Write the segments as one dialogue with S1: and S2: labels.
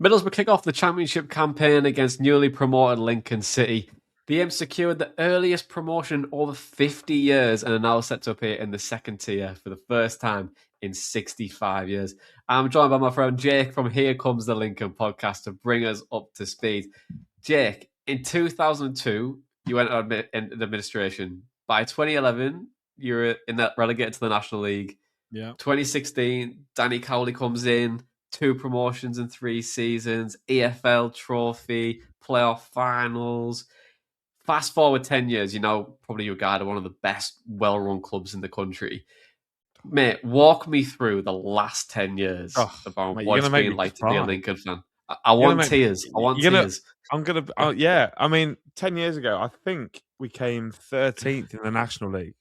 S1: Middlesbrough kick off the championship campaign against newly promoted Lincoln City. The Imps secured the earliest promotion in over 50 years and are now set up here in the second tier for the first time in 65 years. I'm joined by my friend Jake from Here Comes the Lincoln podcast to bring us up to speed. Jake, in 2002, you went on in administration. By 2011, you were relegated to the National League.
S2: Yeah.
S1: 2016, Danny Cowley comes in. 2 promotions in 3 seasons, EFL trophy, playoff finals. Fast forward 10 years, you're now probably regarded one of the best well-run clubs in the country. Mate, walk me through the last 10 years about what it's been like to be a Lincoln fan. I want tears. I want tears.
S2: Yeah, I mean, 10 years ago, I think we came 13th in the National League.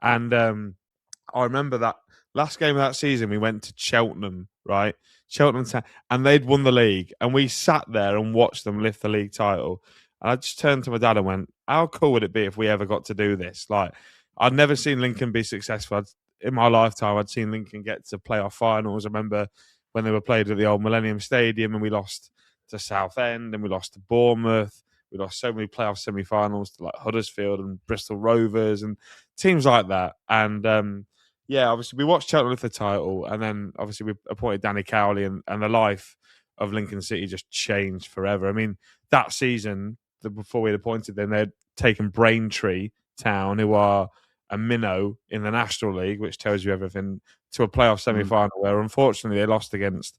S2: And I remember that last game of that season, we went to Cheltenham, right? Cheltenham Town, and they'd won the league. And we sat there and watched them lift the league title. And I just turned to my dad and went, how cool would it be if we ever got to do this? Like, I'd never seen Lincoln be successful. In my lifetime, I'd seen Lincoln get to playoff finals. I remember when they were played at the old Millennium Stadium and we lost to Southend and we lost to Bournemouth. We lost so many playoff semi-finals to like Huddersfield and Bristol Rovers and teams like that. And yeah, obviously we watched Cheltenham lift the title, and then obviously we appointed Danny Cowley, and the life of Lincoln City just changed forever. I mean, that season, before we'd appointed them, they'd taken Braintree Town, who are a minnow in the National League, which tells you everything, to a playoff semi-final where unfortunately they lost against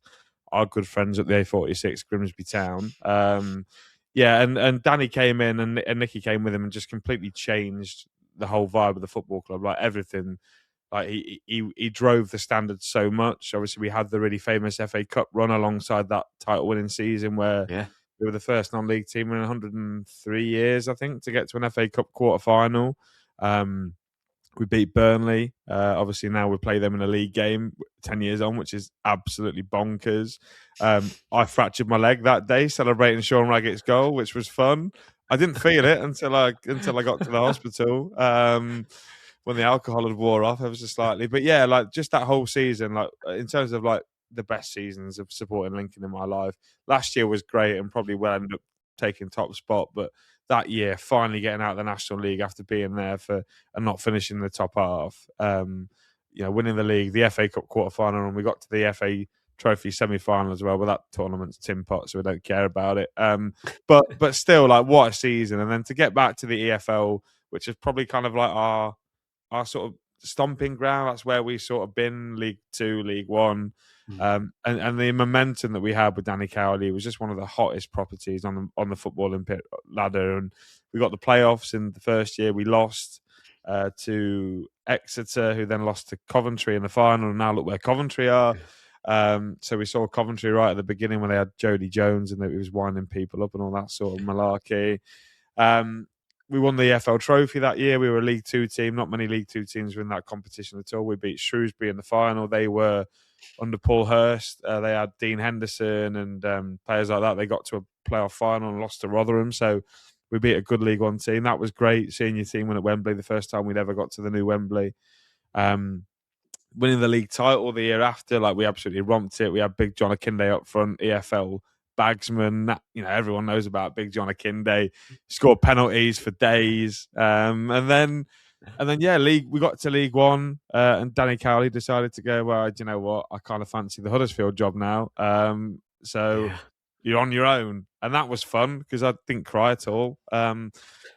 S2: our good friends at the A46, Grimsby Town. Yeah, and Danny came in and Nicky came with him and just completely changed the whole vibe of the football club, like everything. Like he drove the standards so much. Obviously, we had the really famous FA Cup run alongside that title-winning season where we were the first non-league team in 103 years, I think, to get to an FA Cup quarter-final. We beat Burnley. Obviously, now we play them in a league game 10 years on, which is absolutely bonkers. I fractured my leg that day celebrating Sean Raggett's goal, which was fun. I didn't feel it until I got to the hospital. When the alcohol had wore off, ever so slightly. But yeah, like just that whole season, like in terms of like the best seasons of supporting Lincoln in my life. Last year was great and probably will end up taking top spot. But that year, finally getting out of the National League after being there and not finishing the top half, winning the league, the FA Cup quarter-final, and we got to the FA Trophy semi-final as well. But that tournament's tin pot, so we don't care about it. But still, like what a season! And then to get back to the EFL, which is probably kind of like our sort of stomping ground. That's where we sort of been, League 2, League 1. And the momentum that we had with Danny Cowley was just one of the hottest properties on the footballing ladder. And we got the playoffs in the first year. We lost to Exeter, who then lost to Coventry in the final. And now look where Coventry are. So we saw Coventry right at the beginning when they had Jody Jones and he was winding people up and all that sort of malarkey. We won the EFL trophy that year. We were a League 2 team. Not many League 2 teams were in that competition at all. We beat Shrewsbury in the final. They were under Paul Hurst. They had Dean Henderson and players like that. They got to a playoff final and lost to Rotherham. So we beat a good League 1 team. That was great, seeing your team win at Wembley the first time we'd ever got to the new Wembley. Winning the league title the year after, like we absolutely romped it. We had Big John Akinde up front, EFL bagsman. Everyone knows about Big John Akinde. Scored penalties for days, and then we got to League 1, and Danny Cowley decided to go, well, do you know what? I kind of fancy the Huddersfield job now. You're on your own, and that was fun because I didn't cry at all. I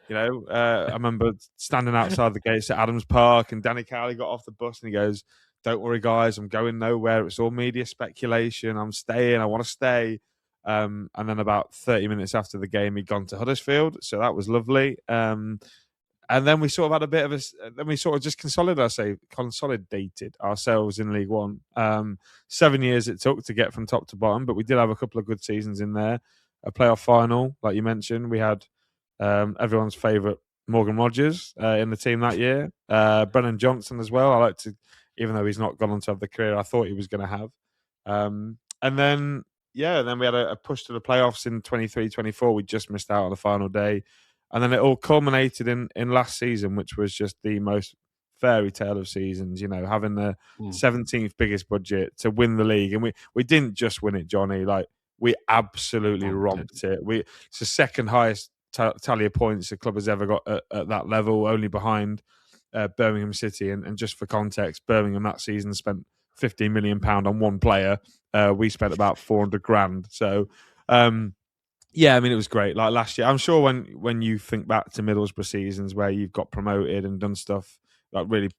S2: remember standing outside the gates at Adams Park, and Danny Cowley got off the bus and he goes, "Don't worry, guys, I'm going nowhere. It's all media speculation. I'm staying. I want to stay." And then about 30 minutes after the game, he'd gone to Huddersfield. So that was lovely. And then we sort of had a bit of then we sort of just consolidated ourselves in League 1. 7 years it took to get from top to bottom, but we did have a couple of good seasons in there. A playoff final, like you mentioned. We had everyone's favourite Morgan Rogers in the team that year. Brennan Johnson as well. I like to, even though he's not gone on to have the career I thought he was going to have. And then we had a push to the playoffs in 23-24. We just missed out on the final day. And then it all culminated in last season, which was just the most fairy tale of seasons, having the 17th biggest budget to win the league. And we didn't just win it, Jonny. Like, we absolutely romped it. It's the second highest tally of points the club has ever got at that level, only behind Birmingham City. And just for context, Birmingham that season spent £15 million on one player. We spent about 400 grand. So, yeah, I mean, it was great. Like last year, I'm sure when you think back to Middlesbrough seasons where you've got promoted and done stuff, like really,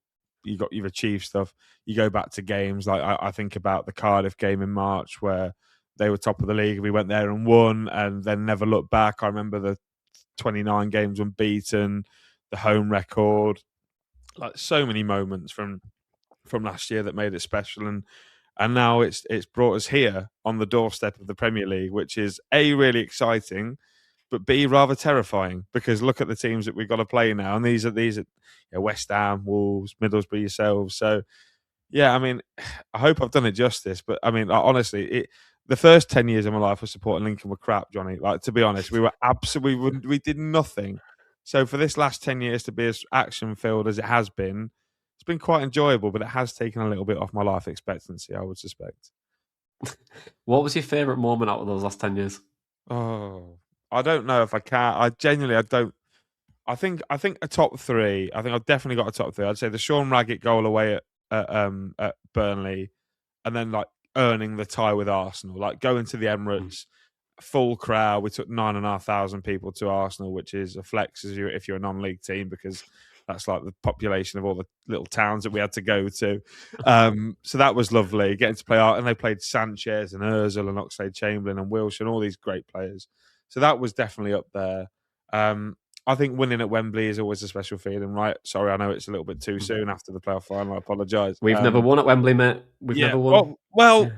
S2: you've achieved stuff. You go back to games like I think about the Cardiff game in March where they were top of the league. We went there and won, and then never looked back. I remember the 29 games unbeaten, the home record, like so many moments from last year that made it special. And now it's brought us here on the doorstep of the Premier League, which is A, really exciting, but B, rather terrifying, because look at the teams that we've got to play now. And these are West Ham, Wolves, Middlesbrough, yourselves. So, yeah, I mean, I hope I've done it justice. But, I mean, honestly, the first 10 years of my life was supporting Lincoln were crap, Jonny. Like, to be honest, we were absolutely, we did nothing. So for this last 10 years to be as action-filled as it has been, it's been quite enjoyable, but it has taken a little bit off my life expectancy, I would suspect.
S1: What was your favourite moment out of those last 10 years?
S2: Oh, I don't know if I can. I don't. I think a top three. I think I've definitely got a top three. I'd say the Sean Raggett goal away at Burnley, and then like earning the tie with Arsenal, like going to the Emirates, full crowd. We took 9,500 people to Arsenal, which is a flex if you're a non-league team, because that's like the population of all the little towns that we had to go to. So that was lovely, getting to play art. And they played Sanchez and Ozil and Oxlade-Chamberlain and Wilshere and all these great players. So that was definitely up there. I think winning at Wembley is always a special feeling, right? Sorry, I know it's a little bit too soon after the playoff final. I apologise.
S1: We've never won at Wembley, mate. We've never won.
S2: Well,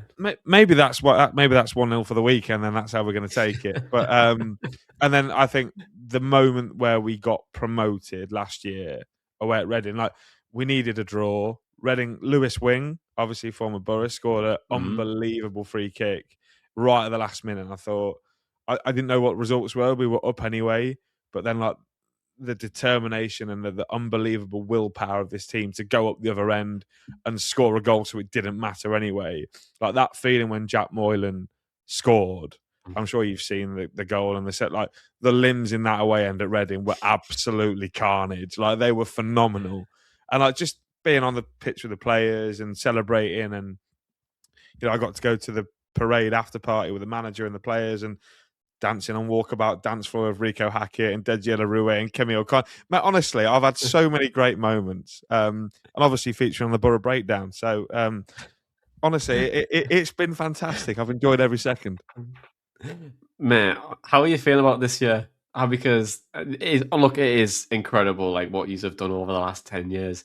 S2: maybe that's 1-0 for the weekend, and that's how we're going to take it. But and then I think the moment where we got promoted last year away at Reading, like we needed a draw. Reading, Lewis Wing, obviously former Boro, scored an unbelievable free kick right at the last minute. And I thought, I didn't know what results were. We were up anyway, but then like the determination and the unbelievable willpower of this team to go up the other end and score a goal so it didn't matter anyway. Like that feeling when Jack Moylan scored. I'm sure you've seen the goal and the set. Like the limbs in that away end at Reading were absolutely carnage. Like they were phenomenal. And like just being on the pitch with the players and celebrating, and I got to go to the parade after party with the manager and the players and dancing on walkabout dance floor of Rico Hackett and Deji Larouet and Kemi O'Connor. Mate, honestly, I've had so many great moments, and obviously featuring on the Boro Breakdown. So honestly, it's been fantastic. I've enjoyed every second.
S1: Mate, how are you feeling about this year? Because it is incredible, like what you've done over the last 10 years.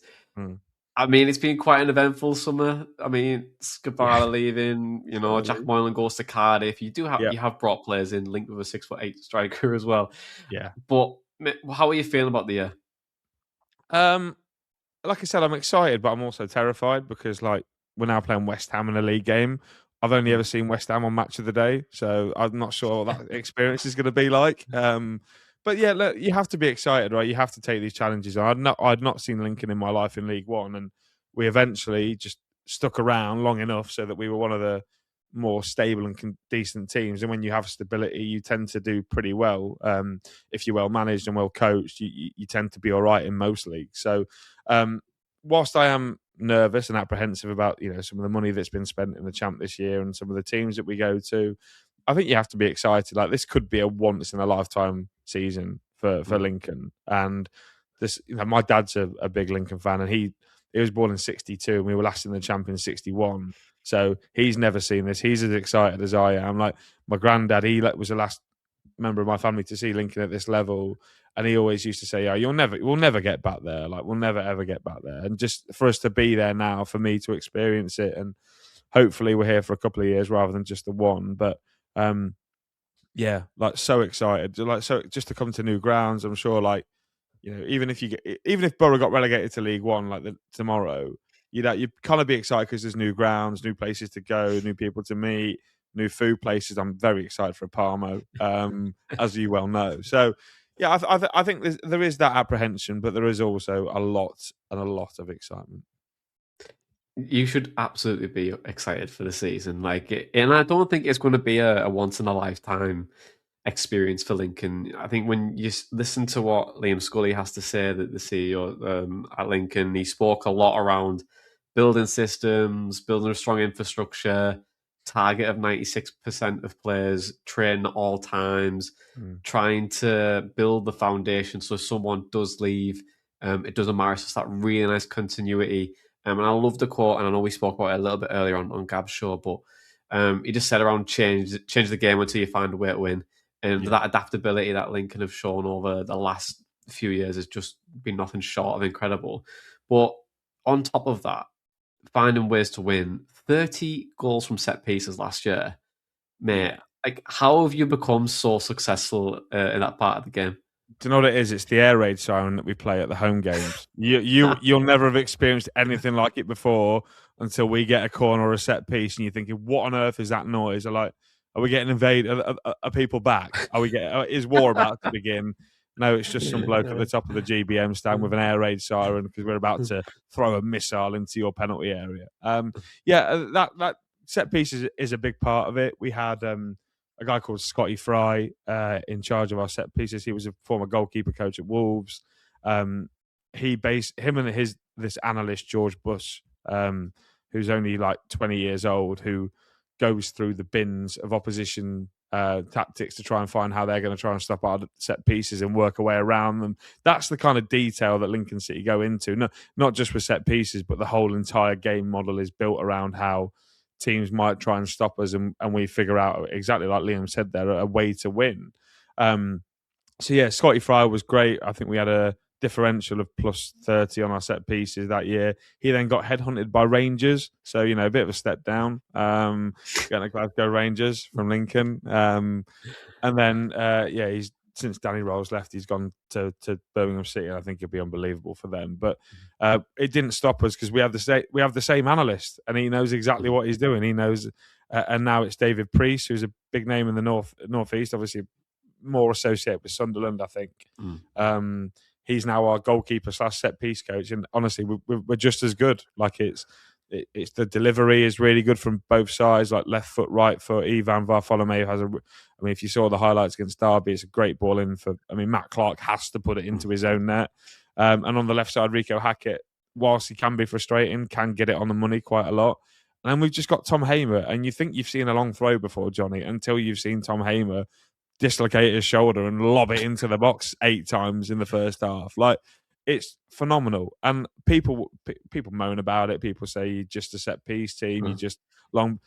S1: I mean, it's been quite an eventful summer. I mean, Skabala leaving, Jack Moylan goes to Cardiff. You have brought players in, linked with a 6'8" striker as well.
S2: Yeah.
S1: But how are you feeling about the year?
S2: Like I said, I'm excited, but I'm also terrified because like we're now playing West Ham in a league game. I've only ever seen West Ham on Match of the Day, so I'm not sure what that experience is going to be like. But yeah, look, you have to be excited, right? You have to take these challenges. I'd not seen Lincoln in my life in League One, and we eventually just stuck around long enough so that we were one of the more stable and decent teams. And when you have stability, you tend to do pretty well. If you're well managed and well coached, you tend to be all right in most leagues. So whilst I am nervous and apprehensive about some of the money that's been spent in the Champ this year and some of the teams that we go to, I think you have to be excited. Like this could be a once in a lifetime season for Lincoln. And this, my dad's a big Lincoln fan, and he was born in '62, and we were last in the Champ in '61. So he's never seen this. He's as excited as I am. Like my granddad, he was the last member of my family to see Lincoln at this level, and he always used to say, "Oh, we'll never get back there. Like we'll never ever get back there." And just for us to be there now, for me to experience it, and hopefully we're here for a couple of years rather than just the one. But yeah, like so excited. Like so, just to come to new grounds. I'm sure, like even if Boro got relegated to League One like tomorrow, you'd kind of be excited because there's new grounds, new places to go, new people to meet, new food places. I'm very excited for Parmo, as you well know. So yeah, I think there is that apprehension, but there is also a lot of excitement.
S1: You should absolutely be excited for the season. And I don't think it's going to be a once in a lifetime experience for Lincoln. I think when you listen to what Liam Scully has to say, that the CEO at Lincoln, he spoke a lot around building systems, building a strong infrastructure, target of 96% of players train at all times, trying to build the foundation so if someone does leave, it doesn't matter. It's just that really nice continuity. And I love the quote, and I know we spoke about it a little bit earlier on Gab's show, but he just said around change the game until you find a way to win. And that adaptability that Lincoln have shown over the last few years has just been nothing short of incredible. But on top of that, finding ways to win, 30 goals from set pieces last year, mate. Like, how have you become so successful in that part of the game?
S2: Do you know what it is? It's the air raid siren that we play at the home games. You'll never have experienced anything like it before until we get a corner or a set piece, and you're thinking, "What on earth is that noise?" Are we getting invaded? Are people back? Is war about to begin? No, it's just some bloke at the top of the GBM stand with an air raid siren because we're about to throw a missile into your penalty area. That set piece is a big part of it. We had a guy called Scotty Fry in charge of our set pieces. He was a former goalkeeper coach at Wolves. Him and this analyst George Bush, who's only like 20 years old, who goes through the bins of opposition tactics to try and find how they're going to try and stop our set pieces and work a way around them. That's the kind of detail that Lincoln City go into. Not just with set pieces, but the whole entire game model is built around how teams might try and stop us, and we figure out, exactly like Liam said there, a way to win. Scotty Fry was great. I think we had a differential of plus 30 on our set pieces that year. He then got headhunted by Rangers, so a bit of a step down. Getting a Glasgow Rangers from Lincoln, and then he's since Danny Rolls left, he's gone to Birmingham City, and I think he'll be unbelievable for them. But it didn't stop us because we have the same analyst, and he knows exactly what he's doing. He knows, and now it's David Priest, who's a big name in the northeast, obviously more associated with Sunderland, I think. He's now our goalkeeper / set piece coach, and honestly, we're just as good. Like it's the delivery is really good from both sides, like left foot, right foot. Ivan Varfolomeu has if you saw the highlights against Derby, it's a great ball in for. Matt Clark has to put it into his own net, and on the left side, Rico Hackett, whilst he can be frustrating, can get it on the money quite a lot. And then we've just got Tom Hamer, and you think you've seen a long throw before, Jonny, until you've seen Tom Hamer dislocate his shoulder and lob it into the box 8 times in the first half. Like, it's phenomenal. And people moan about it. People say you're just a set piece team. You just long,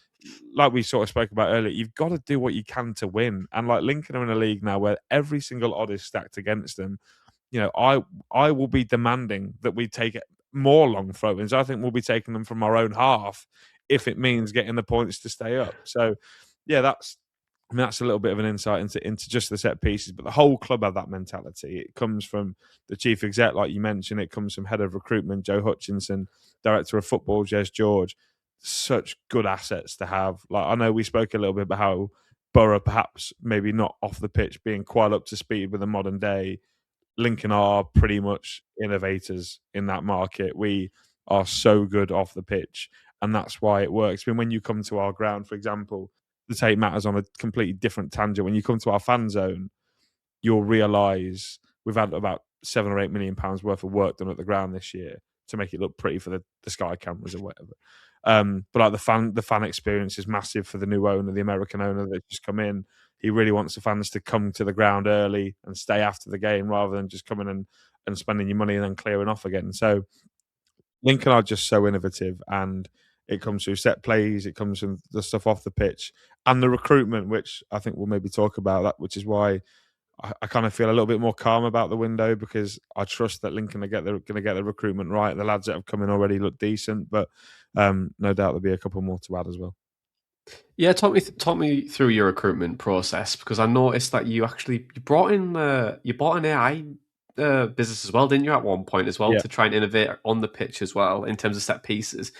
S2: like we sort of spoke about earlier. You've got to do what you can to win. And like Lincoln are in a league now where every single odd is stacked against them. I will be demanding that we take more long throw-ins. I think we'll be taking them from our own half if it means getting the points to stay up. So, yeah, that's a little bit of an insight into just the set pieces, but the whole club have that mentality. It comes from the chief exec, like you mentioned. It comes from head of recruitment, Joe Hutchinson, director of football, Jez George. Such good assets to have. Like, I know we spoke a little bit about how Boro, perhaps maybe not off the pitch, being quite up to speed with the modern day. Lincoln are pretty much innovators in that market. We are so good off the pitch, and that's why it works. When you come to our ground, for example, to take matters on a completely different tangent, when you come to our fan zone, you'll realise we've had about £7 or £8 million worth of work done at the ground this year to make it look pretty for the Sky cameras or whatever. But like the fan experience is massive for the new owner, the American owner that's just come in. He really wants the fans to come to the ground early and stay after the game rather than just coming and spending your money and then clearing off again. So Lincoln are just so innovative, and it comes through set plays, it comes from the stuff off the pitch and the recruitment, which I think we'll maybe talk about that, which is why I kind of feel a little bit more calm about the window, because I trust that Lincoln are going to get the recruitment right. The lads that have come in already look decent, but no doubt there'll be a couple more to add as well.
S1: Yeah, talk me through your recruitment process, because I noticed that you brought in an AI business as well, didn't you, at one point as well, to try and innovate on the pitch as well in terms of set pieces.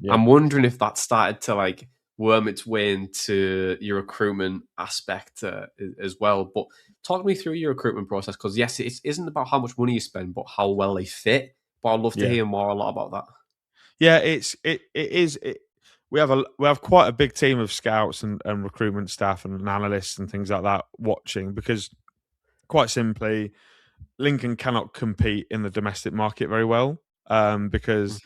S1: Yeah. I'm wondering if that started to like worm its way into your recruitment aspect as well. But talk me through your recruitment process, because yes, it isn't about how much money you spend, but how well they fit. But I'd love to hear a lot about that.
S2: Yeah, we have quite a big team of scouts and recruitment staff and analysts and things like that watching, because quite simply, Lincoln cannot compete in the domestic market very well, because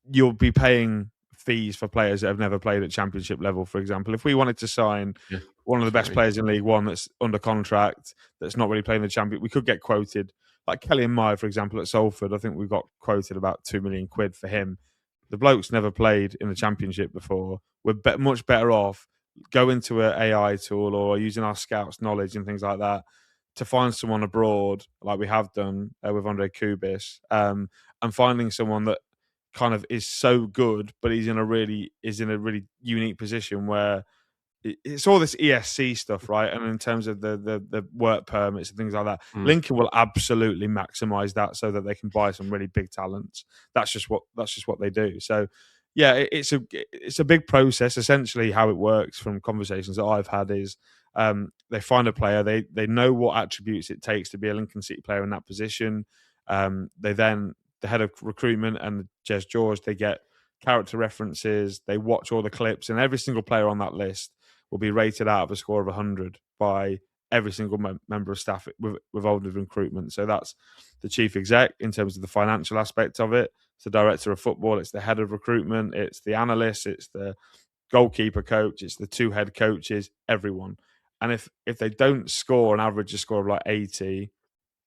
S2: you'll be paying fees for players that have never played at championship level. For example, if we wanted to sign
S1: Yeah,
S2: one of the best
S1: sorry.
S2: players in League One that's under contract, that's not really playing the champion, we could get quoted. Like Kelly and Meyer, for example, at Salford, I think we got quoted about £2 million for him. The bloke's never played in the championship before. We're much better off going to an AI tool or using our scouts' knowledge and things like that to find someone abroad, like we have done with Andre Kubis, and finding someone that kind of is so good, but he's in a really unique position where it's all this ESC stuff, right? And in terms of the work permits and things like that, Lincoln will absolutely maximise that so that they can buy some really big talents. That's just what they do. So, yeah, it's a big process. Essentially, how it works from conversations that I've had is they find a player, they know what attributes it takes to be a Lincoln City player in that position. They then, the head of recruitment and Jez George, they get character references, they watch all the clips, and every single player on that list will be rated out of a score of 100 by every single member of staff involved with recruitment. So that's the chief exec in terms of the financial aspect of it. It's the director of football. It's the head of recruitment. It's the analyst. It's the goalkeeper coach. It's the two head coaches, everyone. And if they don't score an average score of like 80,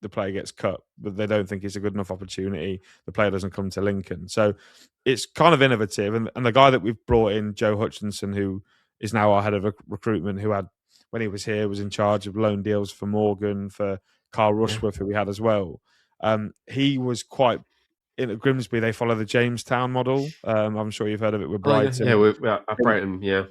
S2: the player gets cut, but they don't think it's a good enough opportunity. The player doesn't come to Lincoln. So it's kind of innovative. And the guy that we've brought in, Joe Hutchinson, who is now our head of recruitment, who had, when he was here, was in charge of loan deals for Morgan, for Carl Rushworth, who we had as well. He was quite, in Grimsby, they follow the Jamestown model. I'm sure you've heard of it with Brighton.
S1: Yeah, at Brighton, yeah.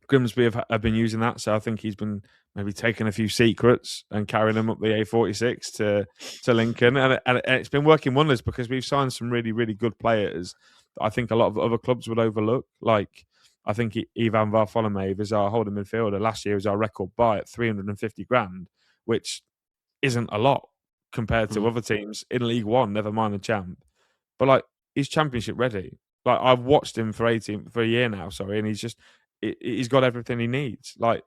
S2: Grimsby have been using that, so I think he's been maybe taking a few secrets and carrying them up the A46 to Lincoln, and it's been working wonders because we've signed some really, really good players that I think a lot of other clubs would overlook. Like, I think Ivan Varfolomei is our holding midfielder. Last year was our record buy at 350 grand, which isn't a lot compared to other teams in League One, never mind the champ. But like, he's championship ready. Like, I've watched him for a year now, and he's got everything he needs. Like,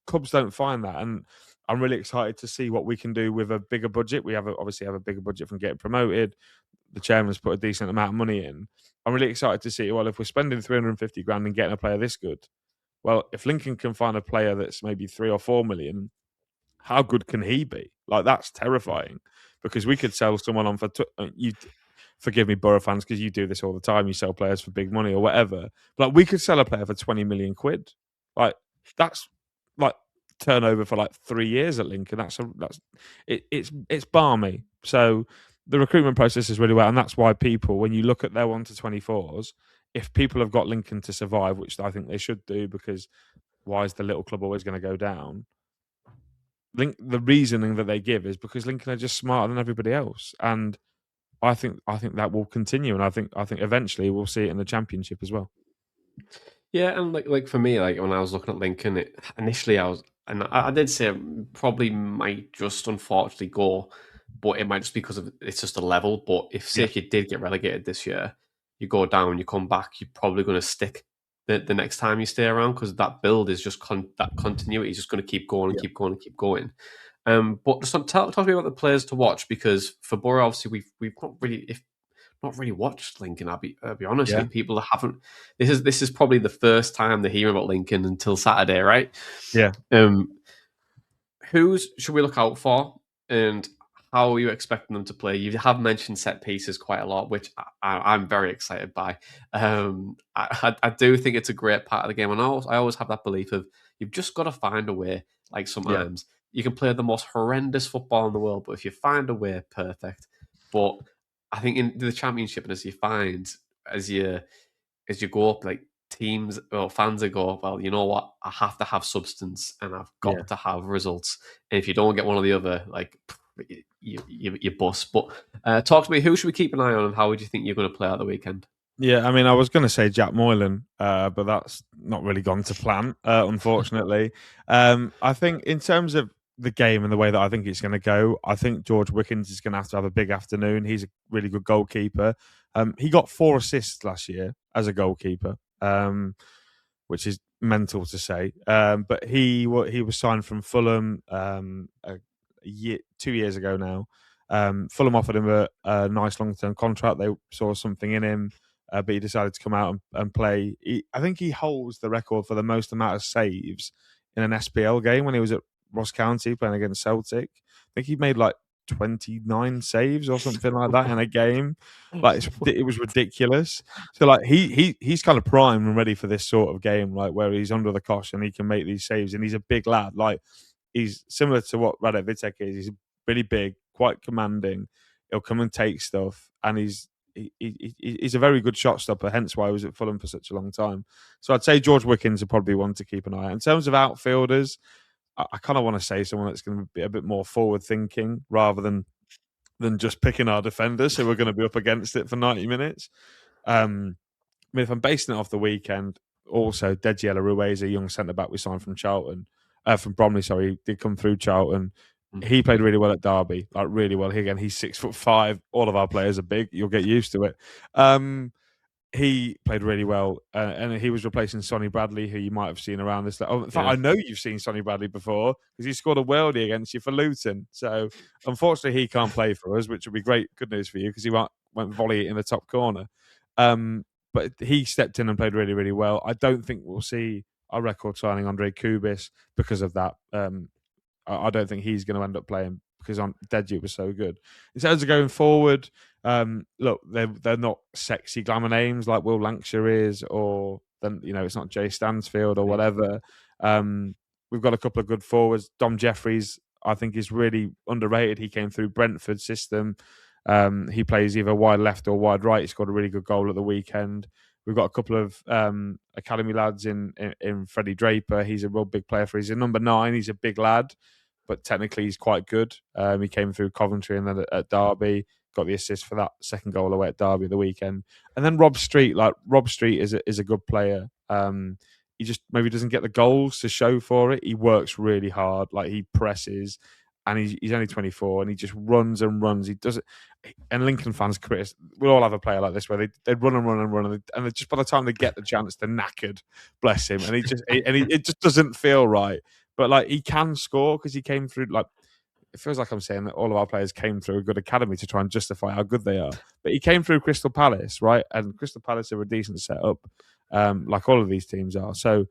S2: clubs don't find that, and I'm really excited to see what we can do with a bigger budget. We obviously have a bigger budget from getting promoted. The chairman's put a decent amount of money in. I'm really excited to see, well, if we're spending 350 grand and getting a player this good, well, if Lincoln can find a player that's maybe 3 or 4 million, how good can he be? Like, that's terrifying, because we could sell someone on for you. Forgive me, Boro fans, because you do this all the time. You sell players for big money or whatever. But like, we could sell a player for 20 million quid. Like, that's like turnover for like 3 years at Lincoln. It's balmy. So the recruitment process is really well, and that's why people, when you look at their 1 to 24s, if people have got Lincoln to survive, which I think they should do, because why is the little club always going to go down? The reasoning that they give is because Lincoln are just smarter than everybody else, and I think that will continue, and I think eventually we'll see it in the championship as well.
S1: Yeah, and like for me, like when I was looking at Lincoln, initially I did say probably might just unfortunately go, but it might just be because of it's just a level. But if say you did get relegated this year, you go down, you come back, you're probably going to stick the next time you stay around, because that build is just that continuity is just going to keep going and keep going and keep going. But just talk to me about the players to watch, because for Boro, obviously we've not really watched Lincoln. I'll be honest with you. People haven't. This is probably the first time they hear about Lincoln until Saturday, right?
S2: Yeah.
S1: Who's should we look out for, and how are you expecting them to play? You have mentioned set pieces quite a lot, which I'm very excited by. I do think it's a great part of the game, and I always have that belief of you've just got to find a way. Like sometimes you can play the most horrendous football in the world, but if you find a way, perfect. But I think in the championship, and as you go up, like teams or fans that go, well, you know what, I have to have substance and I've got to have results. And if you don't get one or the other, like you bust. But talk to me, who should we keep an eye on, and how would you think you're going to play out the weekend?
S2: Yeah, I mean, I was going to say Jack Moylan, but that's not really gone to plan, unfortunately. I think in terms of the game and the way that I think it's going to go, I think George Wickens is going to have a big afternoon. He's a really good goalkeeper. He got 4 assists last year as a goalkeeper, which is mental to say. But he was signed from Fulham 2 years ago now. Fulham offered him a nice long-term contract. They saw something in him, but he decided to come out and play. I think he holds the record for the most amount of saves in an SPL game when he was at Ross County playing against Celtic. I think he made like 29 saves or something like that in a game. Like it was ridiculous. So like he's kind of primed and ready for this sort of game, like where he's under the cosh and he can make these saves. And he's a big lad. Like he's similar to what Radek Vitek is. He's really big, quite commanding. He'll come and take stuff, and he's a very good shot stopper. Hence why he was at Fulham for such a long time. So I'd say George Wickens are probably one to keep an eye on. In terms of outfielders, I kind of want to say someone that's going to be a bit more forward thinking rather than just picking our defenders who are going to be up against it for 90 minutes. I mean, if I'm basing it off the weekend, also Dejiela Ruiz, a young centre back we signed from from Bromley. Sorry, he did come through Charlton. He played really well at Derby, like really well. He's 6'5". All of our players are big. You'll get used to it. He played really well, and he was replacing Sonny Bradley, who you might have seen around this. Oh, in fact, I know you've seen Sonny Bradley before because he scored a worldie against you for Luton. So, unfortunately, he can't play for us, which would be good news for you because he went volley in the top corner. But he stepped in and played really, really well. I don't think we'll see a record signing Andre Kubis because of that. I don't think he's going to end up playing because Deji was so good. In terms of going forward, look, they're not sexy glamour names like Will Lancashire is, or then it's not Jay Stansfield or whatever. We've got a couple of good forwards. Dom Jeffries, I think, is really underrated. He came through Brentford's system. He plays either wide left or wide right. He scored a really good goal at the weekend. We've got a couple of academy lads in Freddie Draper. He's a real big player for us. He's a number 9. He's a big lad, but technically he's quite good. He came through Coventry and then at Derby, got the assist for that second goal away at Derby the weekend. And then Rob Street is a good player. He just maybe doesn't get the goals to show for it. He works really hard, like he presses, and he's only 24, and he just runs and runs. He does it, and Lincoln fans, Chris, we'll all have a player like this where they run and run and run, and just by the time they get the chance, they're knackered. Bless him, and it just doesn't feel right. But like he can score because he came through. Like it feels like I'm saying that all of our players came through a good academy to try and justify how good they are. But he came through Crystal Palace, right? And Crystal Palace are a decent setup, like all of these teams are. So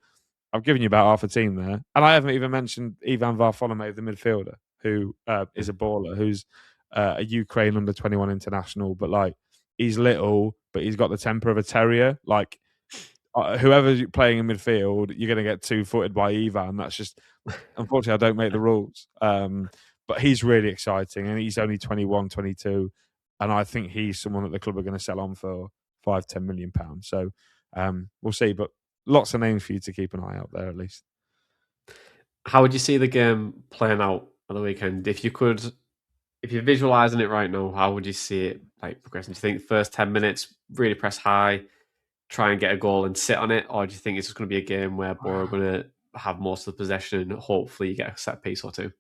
S2: I've given you about half a team there, and I haven't even mentioned Ivan Varfolomei, the midfielder, who is a baller, who's a Ukraine under-21 international. But like he's little, but he's got the temper of a terrier. Like whoever's playing in midfield, you're going to get two-footed by Ivan. That's just, unfortunately, I don't make the rules. But he's really exciting, and he's only 21, 22, and I think he's someone that the club are going to sell on for £5-10 million. So we'll see, but lots of names for you to keep an eye out there, at least.
S1: How would you see the game playing out on the weekend? If you're visualising it right now, how would you see it like progressing? Do you think the first 10 minutes really press high, try and get a goal and sit on it, or do you think it's just going to be a game where Boro are going to have most of the possession and hopefully you get a set piece or two?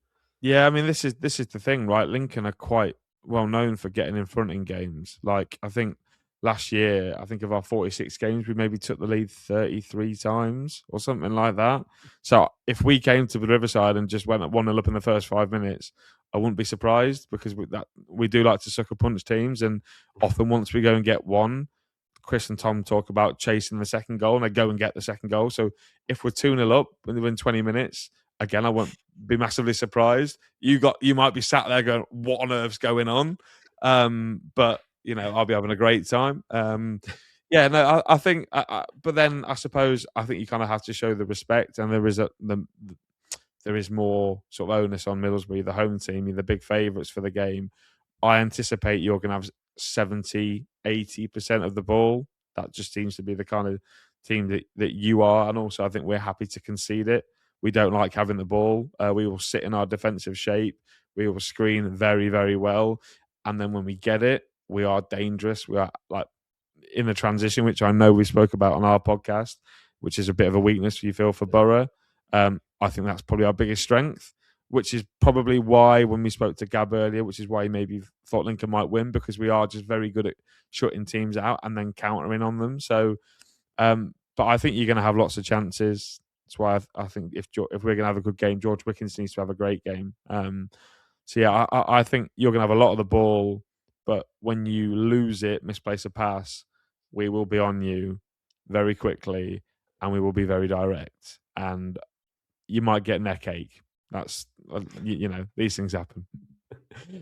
S2: Yeah, I mean, this is the thing, right? Lincoln are quite well known for getting in front in games. Like, I think last year, of our 46 games, we maybe took the lead 33 times or something like that. So if we came to the Riverside and just went at 1-0 up in the first 5 minutes, I wouldn't be surprised because we do like to sucker punch teams. And often once we go and get one, Chris and Tom talk about chasing the second goal and they go and get the second goal. So if we're 2-0 up within 20 minutes, again, I won't be massively surprised. You might be sat there going, "What on earth's going on?" But I'll be having a great time. I think. But then I suppose I think you kind of have to show the respect, and there is more sort of onus on Middlesbrough, the home team, the big favourites for the game. I anticipate you're going to have 70-80% of the ball. That just seems to be the kind of team that you are, and also I think we're happy to concede it. We don't like having the ball. We will sit in our defensive shape. We will screen very, very well. And then when we get it, we are dangerous. We are like in the transition, which I know we spoke about on our podcast, which is a bit of a weakness you feel for Boro. I think that's probably our biggest strength. which is probably why when we spoke to Gab earlier, which is why he maybe thought Lincoln might win, because we are just very good at shutting teams out and then countering on them. So, but I think you're going to have lots of chances. That's why I think if we're going to have a good game, George Wickens needs to have a great game. So yeah, I think you're going to have a lot of the ball, but when you lose it, misplace a pass, we will be on you very quickly, and we will be very direct, and you might get neck ache. That's these things happen.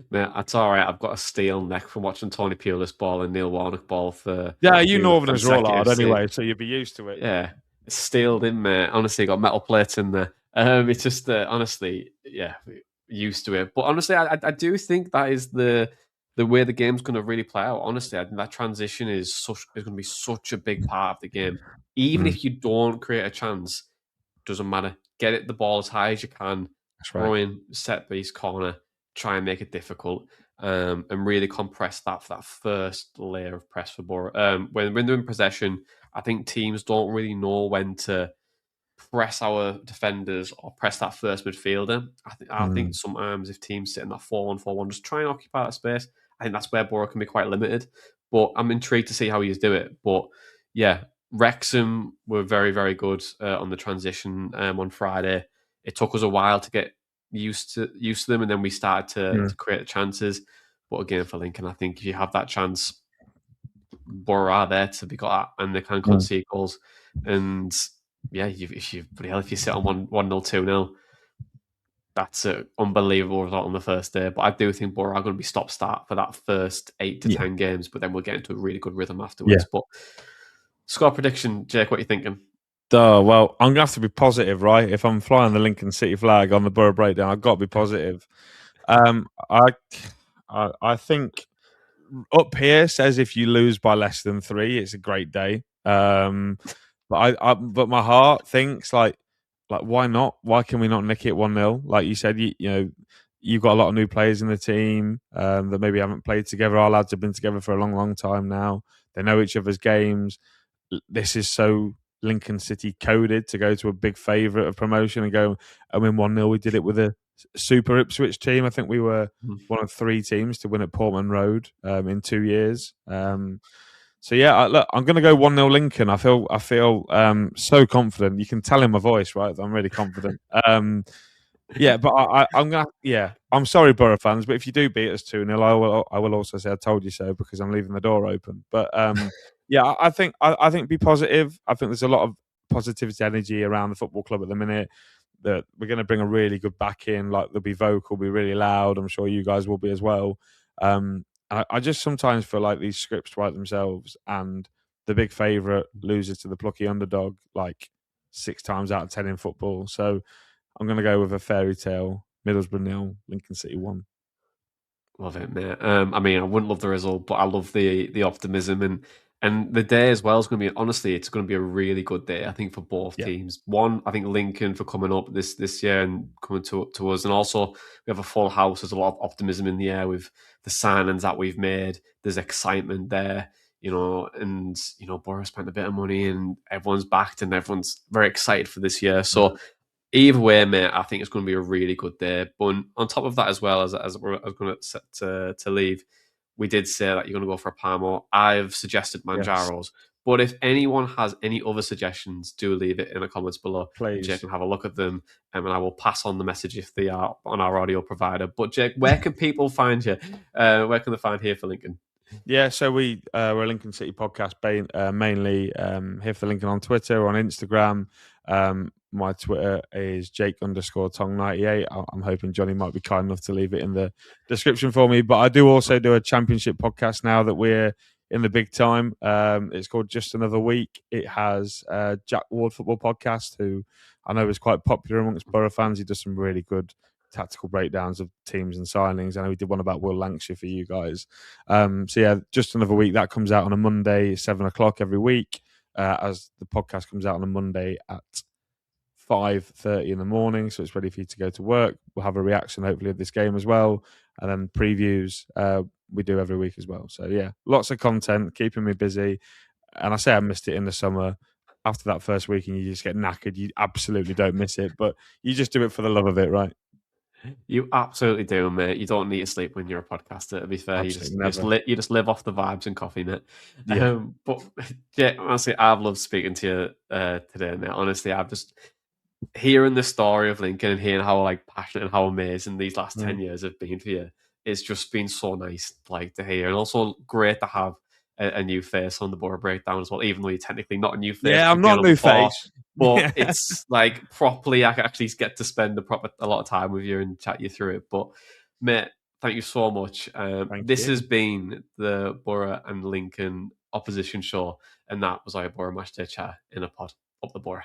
S1: Mate, that's all right. I've got a steel neck from watching Tony Pulis ball and Neil Warnock ball for
S2: you Northerners are all hard anyway, so you'll be used to it.
S1: Yeah, it's steeled in, mate. Honestly, got metal plates in there. It's just honestly, yeah, used to it. But honestly, I do think that is the way the game's going to really play out. Honestly, I think that transition is going to be such a big part of the game. Even if you don't create a chance, doesn't matter. Get it the ball as high as you can.
S2: That's
S1: throw
S2: right.
S1: in, set piece, corner, try and make it difficult, and really compress that for that first layer of press for Boro. When they're in possession, I think teams don't really know when to press our defenders or press that first midfielder. I think sometimes if teams sit in that 4-1-4-1, just try and occupy that space. I think that's where Boro can be quite limited. But I'm intrigued to see how he's do it. But yeah, Wrexham were very, very good on the transition on Friday. It took us a while to get used to them, and then we started to create the chances. But again, for Lincoln, I think if you have that chance, Boro are there to be got at, and they can concede goals. And yeah, if you sit on 1-0, 2-0, that's an unbelievable result on the first day. But I do think Boro are going to be stop-start for that first 8 to 10 games, but then we'll get into a really good rhythm afterwards. But score prediction, Jake, what are you thinking?
S2: Well, I'm going to have to be positive, right? If I'm flying the Lincoln City flag on the Boro Breakdown, I've got to be positive. I think up here says if you lose by less than 3, it's a great day. But my heart thinks like why not? Why can we not nick it 1-0? Like you said, you've got a lot of new players in the team that maybe haven't played together. Our lads have been together for a long, long time now. They know each other's games. This is so Lincoln City coded to go to a big favourite of promotion and go and win 1-0. We did it with a super Ipswich team. I think we were one of 3 teams to win at Portman Road in 2 years. So yeah, look, I'm going to go 1-0 Lincoln. I feel so confident. You can tell in my voice, right? I'm really confident. Yeah, but I'm gonna. Yeah, I'm sorry, Boro fans, but if you do beat us 2-0, I will also say I told you so because I'm leaving the door open. But yeah, I think be positive. I think there's a lot of positivity energy around the football club at the minute. That we're going to bring a really good back in. Like they'll be vocal, be really loud. I'm sure you guys will be as well. I just sometimes feel like these scripts write themselves, and the big favourite loses to the plucky underdog like 6 times out of 10 in football. So I'm going to go with a fairy tale. Middlesbrough 0, Lincoln City 1.
S1: Love it, mate. I mean, I wouldn't love the result, but I love the optimism and the day as well is going to be. Honestly, it's going to be a really good day. I think for both teams. One, I think Lincoln for coming up this year and coming to us, and also we have a full house. There's a lot of optimism in the air with the signings that we've made. There's excitement there, and Boro spent a bit of money and everyone's backed and everyone's very excited for this year. So. Either way, mate, I think it's going to be a really good day. But on top of that, as well, as we're going to set to leave, we did say that you're going to go for a Palmo. I've suggested Manjaro's. Yes. But if anyone has any other suggestions, do leave it in the comments below.
S2: Please.
S1: Jake can have a look at them, and I will pass on the message if they are on our audio provider. But Jake, where can people find you? Where can they find Here for Lincoln?
S2: Yeah, so we're a Lincoln City podcast, mainly Here for Lincoln on Twitter or on Instagram. My Twitter is Jake_Tong98. I'm hoping Jonny might be kind enough to leave it in the description for me. But I do also do a championship podcast now that we're in the big time. It's called Just Another Week. It has Jack Ward Football Podcast, who I know is quite popular amongst Boro fans. He does some really good tactical breakdowns of teams and signings. I know we did one about Will Lancashire for you guys. So yeah, Just Another Week. That comes out on a Monday, 7:00 every week, as the podcast comes out on a Monday at 5:30 in the morning, so it's ready for you to go to work. We'll have a reaction hopefully of this game as well, and then previews we do every week as well. So yeah, lots of content keeping me busy. And I say I missed it in the summer. After that first week and you just get knackered, you absolutely don't miss it, but you just do it for the love of it, right?
S1: You absolutely do, mate. You don't need to sleep when you're a podcaster. To be fair,
S2: Absolutely never.
S1: you just live off the vibes and coffee, mate.
S2: Yeah.
S1: But yeah, honestly, I've loved speaking to you today, mate. Honestly, I've just hearing the story of Lincoln and hearing how like passionate and how amazing these last 10 years have been for you. It's just been so nice, like to hear, and also great to have a new face on the Boro Breakdown as well. Even though you're technically not a new face,
S2: Yeah,
S1: 'cause
S2: I'm
S1: you've been
S2: not
S1: on
S2: new
S1: before,
S2: face.
S1: but
S2: Yeah.
S1: it's like properly. I can actually get to spend a lot of time with you and chat you through it. But mate, thank you so much.
S2: Thank
S1: This has
S2: you.
S1: been the Boro and Lincoln opposition show, and that was our Boro Matchday chat in a pod up the Boro.